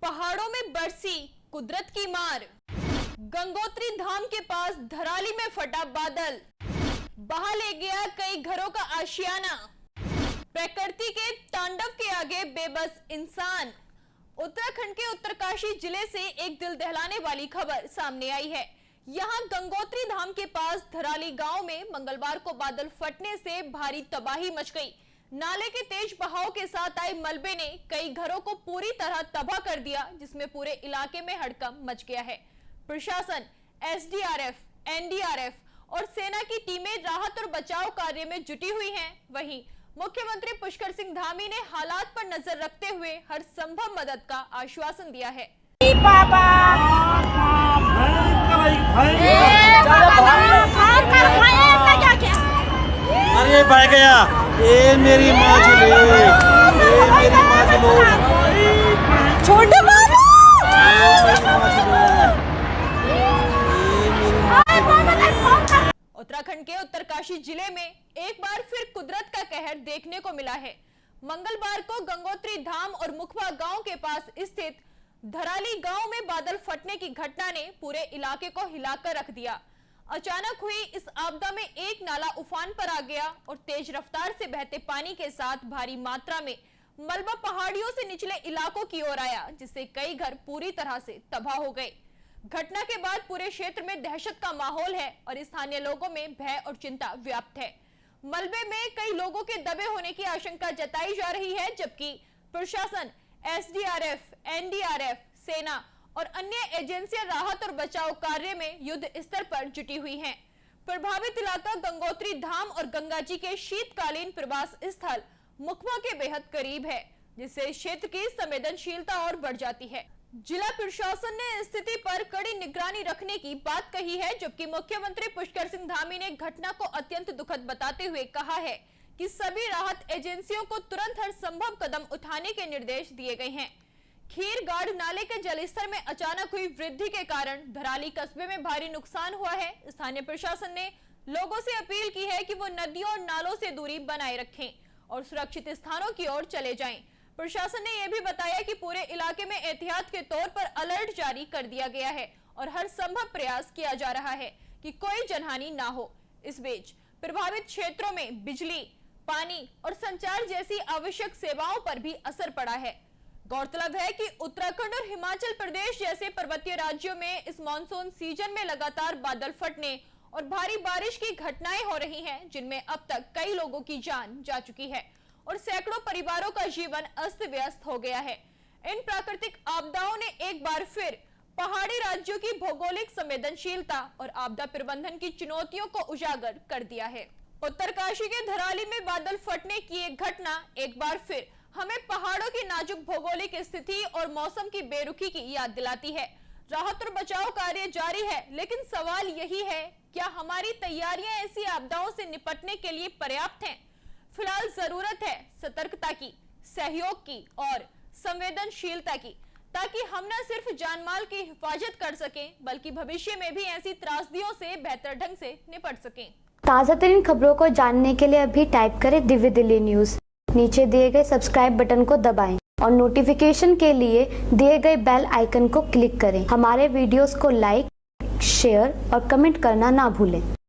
पहाड़ों में बरसी कुदरत की मार। गंगोत्री धाम के पास धराली में फटा बादल, बहा ले गया कई घरों का आशियाना। प्रकृति के तांडव के आगे बेबस इंसान। उत्तराखंड के उत्तरकाशी जिले से एक दिल दहलाने वाली खबर सामने आई है। यहां गंगोत्री धाम के पास धराली गांव में मंगलवार को बादल फटने से भारी तबाही मच गई। नाले के तेज बहाव के साथ आए मलबे ने कई घरों को पूरी तरह तबाह कर दिया, जिसमें पूरे इलाके में हड़कंप मच गया है। प्रशासन, एसडीआरएफ, एनडीआरएफ और सेना की टीमें राहत और बचाव कार्य में जुटी हुई हैं। वहीं मुख्यमंत्री पुष्कर सिंह धामी ने हालात पर नजर रखते हुए हर संभव मदद का आश्वासन दिया है। अरे भाग गया, ये मेरी माँ छोटे बाबू, उत्तराखंड के उत्तरकाशी जिले में एक बार फिर कुदरत का कहर देखने को मिला है। मंगलवार को गंगोत्री धाम और मुखवा गांव के पास स्थित धराली गांव में बादल फटने की घटना ने पूरे इलाके को हिलाकर रख दिया। अचानक हुई इस आपदा में एक नाला उफान पर आ गया और तेज रफ्तार से बहते पानी के साथ भारी मात्रा में मलबा पहाड़ियों से निचले इलाकों की ओर आया, जिससे कई घर पूरी तरह से तबाह हो गए। घटना के बाद पूरे क्षेत्र में दहशत का माहौल है और स्थानीय लोगों में भय और चिंता व्याप्त है। मलबे में कई लोगों के दबे होने की आशंका जताई जा रही है, जबकि प्रशासन, एसडीआरएफ, एनडीआरएफ, सेना और अन्य एजेंसियां राहत और बचाव कार्य में युद्ध स्तर पर जुटी हुई हैं। प्रभावित इलाका गंगोत्री धाम और गंगा जी के शीतकालीन प्रवास स्थल मुखवा के बेहद करीब है, जिससे क्षेत्र की संवेदनशीलता और बढ़ जाती है। जिला प्रशासन ने स्थिति पर कड़ी निगरानी रखने की बात कही है, जबकि मुख्यमंत्री पुष्कर सिंह धामी ने घटना को अत्यंत दुखद बताते हुए कहा है कि सभी राहत एजेंसियों को तुरंत हर संभव कदम उठाने के निर्देश दिए गए हैं। खीरगाड़ नाले के जलस्तर में अचानक हुई वृद्धि के कारण धराली कस्बे में भारी नुकसान हुआ है। स्थानीय प्रशासन ने लोगों से अपील की है कि वो नदियों और नालों से दूरी बनाए रखें और सुरक्षित स्थानों की ओर चले जाएं। प्रशासन ने यह भी बताया कि पूरे इलाके में एहतियात के तौर पर अलर्ट जारी कर दिया गया है और हर संभव प्रयास किया जा रहा है कि कोई जनहानि ना हो। इस बीच प्रभावित क्षेत्रों में बिजली, पानी और संचार जैसी आवश्यक सेवाओं पर भी असर पड़ा है। गौरतलब है कि उत्तराखंड और हिमाचल प्रदेश जैसे पर्वतीय राज्यों में इस मॉनसून सीजन में लगातार बादल फटने और भारी बारिश की घटनाएं हो रही हैं, जिनमें अब तक कई लोगों की जान जा चुकी है और सैकड़ों परिवारों का जीवन अस्त व्यस्त हो गया है। इन प्राकृतिक आपदाओं ने एक बार फिर पहाड़ी राज्यों की भौगोलिक संवेदनशीलता और आपदा प्रबंधन की चुनौतियों को उजागर कर दिया है। उत्तरकाशी के धराली में बादल फटने की एक घटना एक बार फिर हमें पहाड़ों की नाजुक भौगोलिक स्थिति और मौसम की बेरुखी की याद दिलाती है। राहत और बचाव कार्य जारी है, लेकिन सवाल यही है, क्या हमारी तैयारियां ऐसी आपदाओं से निपटने के लिए पर्याप्त हैं? फिलहाल जरूरत है सतर्कता की, सहयोग की और संवेदनशीलता की, ताकि हम न सिर्फ जानमाल की हिफाजत कर सकें, बल्कि भविष्य में भी ऐसी त्रासदियों से बेहतर ढंग से निपट सकें। ताज़ा तरीन खबरों को जानने के लिए अभी टाइप करें दिव्य दिल्ली न्यूज़। नीचे दिए गए सब्सक्राइब बटन को दबाएं और नोटिफिकेशन के लिए दिए गए बेल आइकन को क्लिक करें। हमारे वीडियोस को लाइक, शेयर और कमेंट करना ना भूलें।